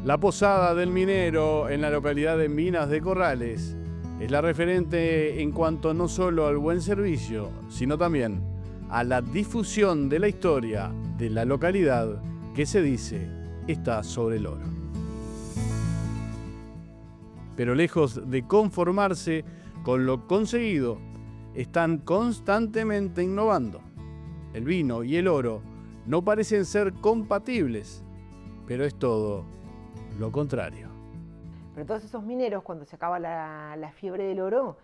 La Posada del Minero, en la localidad de Minas de Corrales, es la referente en cuanto no solo al buen servicio, sino también a la difusión de la historia de la localidad que se dice está sobre el oro. Pero lejos de conformarse con lo conseguido, están constantemente innovando. El vino y el oro no parecen ser compatibles, pero es todo lo contrario. Pero todos esos mineros, cuando se acaba la fiebre del oro,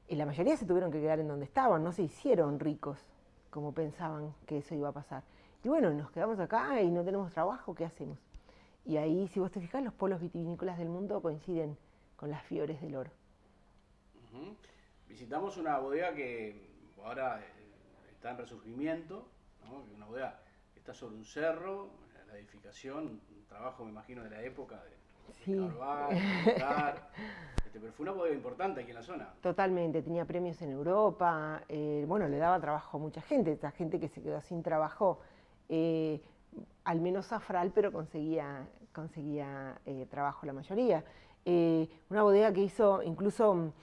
la mayoría se tuvieron que quedar en donde estaban, no se hicieron ricos como pensaban que eso iba a pasar. Y bueno, nos quedamos acá y no tenemos trabajo, ¿qué hacemos? Y ahí, si vos te fijás, los polos vitivinícolas del mundo coinciden con las fiebres del oro. Visitamos una bodega que ahora está en resurgimiento, ¿no? Una bodega que está sobre un cerro, la edificación, un trabajo, me imagino, de la época de escarbar, de buscar, pero fue una bodega importante aquí en la zona. Totalmente, tenía premios en Europa, bueno, le daba trabajo a mucha gente, esta gente que se quedó sin trabajo, al menos zafral, pero conseguía trabajo la mayoría. Una bodega que hizo, incluso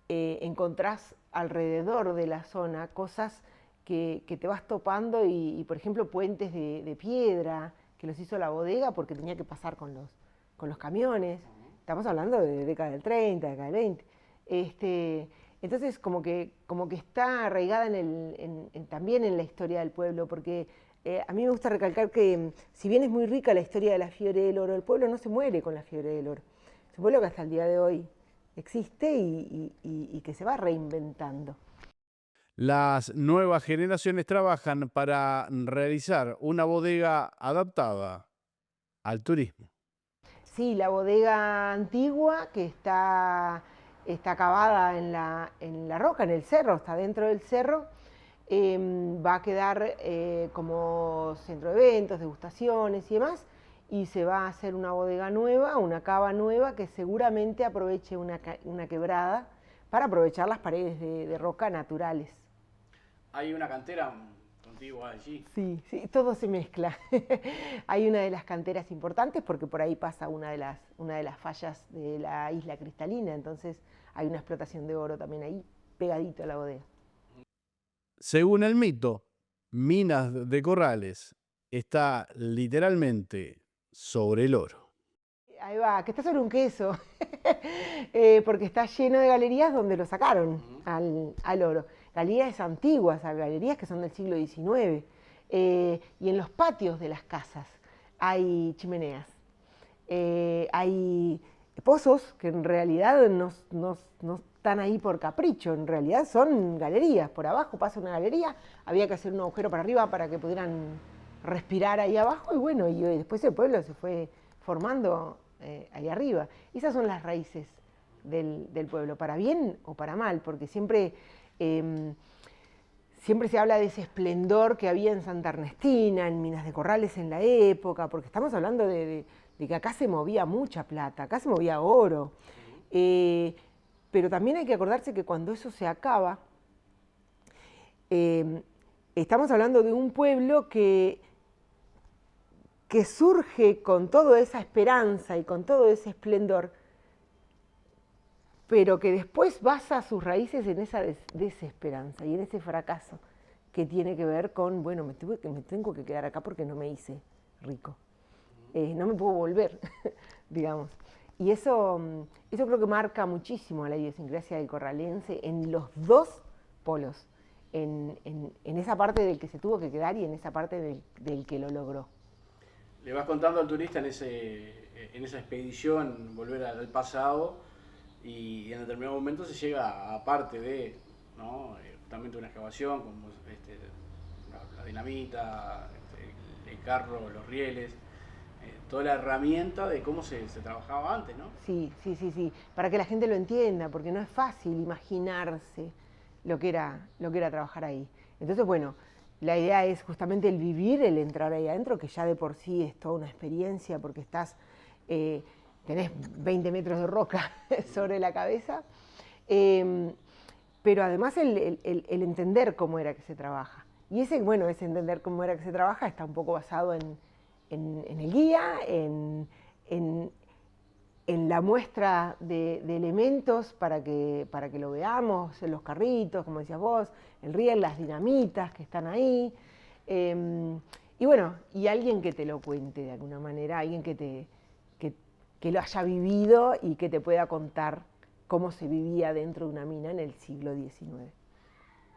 encontrás alrededor de la zona cosas que te vas topando y, por ejemplo, puentes de piedra que los hizo la bodega porque tenía que pasar con los camiones. Estamos hablando de década del 30, década del 20. Entonces, como que está arraigada también en la historia del pueblo, porque a mí me gusta recalcar que, si bien es muy rica la historia de la fiebre del oro, el pueblo no se muere con la fiebre del oro. Es un pueblo que hasta el día de hoy existe y que se va reinventando. Las nuevas generaciones trabajan para realizar una bodega adaptada al turismo. Sí, la bodega antigua que está cavada en la roca, en el cerro, está dentro del cerro, va a quedar como centro de eventos, degustaciones y demás, y se va a hacer una bodega nueva, una cava nueva que seguramente aproveche una quebrada para aprovechar las paredes de roca naturales. Hay una cantera contigua allí. Sí, todo se mezcla. Hay una de las canteras importantes porque por ahí pasa una de las fallas de la isla cristalina, entonces hay una explotación de oro también ahí, pegadito a la bodega. Según el mito, Minas de Corrales está literalmente sobre el oro. Ahí va, que está sobre un queso, porque está lleno de galerías donde lo sacaron al oro. Galerías antiguas, galerías que son del siglo XIX. Y en los patios de las casas hay chimeneas. Hay pozos que en realidad no están ahí por capricho, en realidad son galerías. Por abajo pasa una galería, había que hacer un agujero para arriba para que pudieran respirar ahí abajo, y bueno, y después el pueblo se fue formando ahí arriba. Esas son las raíces del pueblo, para bien o para mal, porque siempre se habla de ese esplendor que había en Santa Ernestina, en Minas de Corrales en la época, porque estamos hablando de que acá se movía mucha plata, acá se movía oro. Pero también hay que acordarse que cuando eso se acaba, estamos hablando de un pueblo que surge con toda esa esperanza y con todo ese esplendor, pero que después basa sus raíces en esa desesperanza y en ese fracaso que tiene que ver con, bueno, me tengo que quedar acá porque no me hice rico, no me puedo volver, digamos. Y eso creo que marca muchísimo a la idiosincrasia del corralense en los dos polos, en esa parte del que se tuvo que quedar y en esa parte del que lo logró. Le vas contando al turista en esa expedición, volver al pasado, y en determinado momento se llega a parte de, ¿no? Justamente una excavación, como la dinamita, el carro, los rieles, toda la herramienta de cómo se trabajaba antes, ¿no? Sí, para que la gente lo entienda, porque no es fácil imaginarse lo que era trabajar ahí. Entonces, bueno, la idea es justamente el vivir, el entrar ahí adentro, que ya de por sí es toda una experiencia, porque tenés 20 metros de roca sobre la cabeza, pero además el entender cómo era que se trabaja. Y ese entender cómo era que se trabaja está un poco basado en el guía, en en la muestra de elementos para que lo veamos, en los carritos, como decías vos, el riel, las dinamitas que están ahí. Y bueno, y alguien que te lo cuente de alguna manera, alguien que lo haya vivido y que te pueda contar cómo se vivía dentro de una mina en el siglo XIX.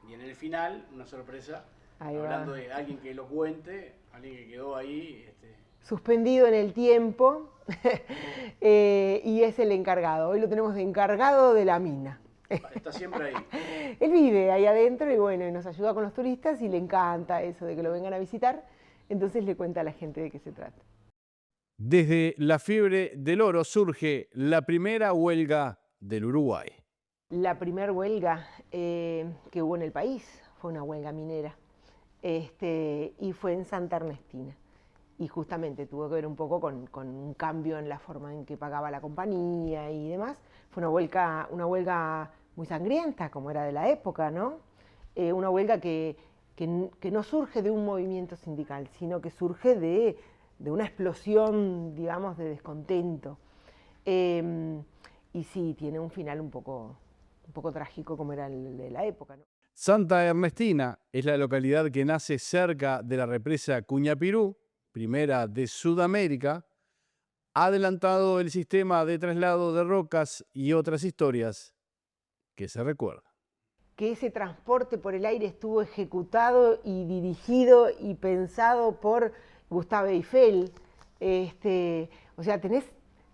Y en el final, una sorpresa, Ahí hablando va. de alguien que lo cuente, alguien que quedó ahí. Suspendido en el tiempo y es el encargado. Hoy lo tenemos de encargado de la mina. Está siempre ahí. Él vive ahí adentro y bueno, nos ayuda con los turistas y le encanta eso de que lo vengan a visitar, entonces le cuenta a la gente de qué se trata. Desde la fiebre del oro surge la primera huelga del Uruguay. La primera huelga que hubo en el país fue una huelga minera y fue en Santa Ernestina. Y justamente tuvo que ver un poco con un cambio en la forma en que pagaba la compañía y demás. Fue una huelga muy sangrienta, como era de la época, ¿no? Una huelga que no surge de un movimiento sindical, sino que surge de una explosión, digamos, de descontento. Y sí, tiene un final un poco trágico, como era el de la época, ¿no? Santa Ernestina es la localidad que nace cerca de la represa Cuñapirú, primera de Sudamérica, ha adelantado el sistema de traslado de rocas y otras historias que se recuerdan. Que ese transporte por el aire estuvo ejecutado y dirigido y pensado por Gustave Eiffel. O sea, tenés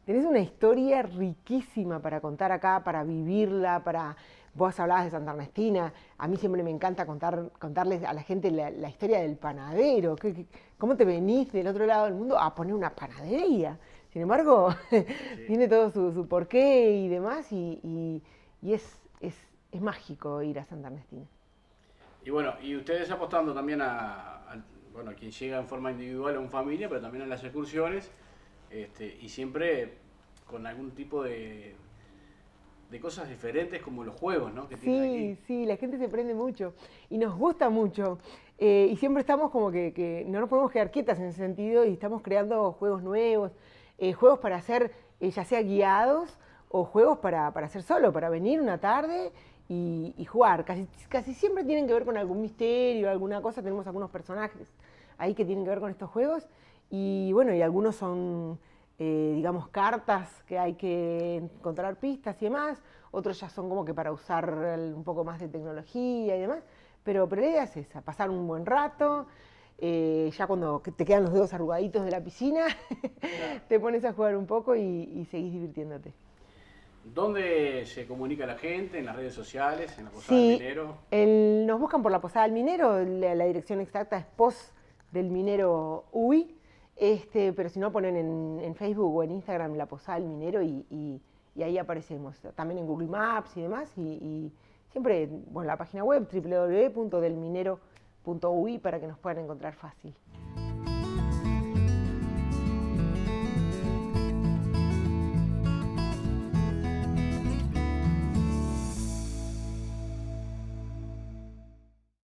una historia riquísima para contar acá, para vivirla, Vos hablabas de Santa Ernestina, a mí siempre me encanta contarles a la gente la historia del panadero, cómo te venís del otro lado del mundo a poner una panadería. Sin embargo, sí, tiene todo su porqué y demás, y es mágico ir a Santa Ernestina. Y bueno, y ustedes apostando también a quien llega en forma individual o en familia, pero también a las excursiones, y siempre con algún tipo de cosas diferentes como los juegos, ¿no? Que tienen aquí. Sí, la gente se prende mucho y nos gusta mucho. Y siempre estamos como que no nos podemos quedar quietas en ese sentido y estamos creando juegos nuevos, juegos para hacer ya sea guiados o juegos para hacer solo, para venir una tarde y jugar. Casi siempre tienen que ver con algún misterio, alguna cosa. Tenemos algunos personajes ahí que tienen que ver con estos juegos y bueno, y algunos son digamos, cartas que hay que encontrar pistas y demás, otros ya son como que para usar un poco más de tecnología y demás, pero la idea es esa, pasar un buen rato, ya cuando te quedan los dedos arrugaditos de la piscina, te pones a jugar un poco y seguís divirtiéndote. ¿Dónde se comunica la gente? ¿En las redes sociales? ¿En la Posada del Minero? Nos buscan por la Posada del Minero, la dirección exacta es Pos del Minero UI. Pero si no, ponen en Facebook o en Instagram la Posada del Minero y ahí aparecemos. También en Google Maps y demás. Y siempre, bueno, la página web www.delminero.ui para que nos puedan encontrar fácil.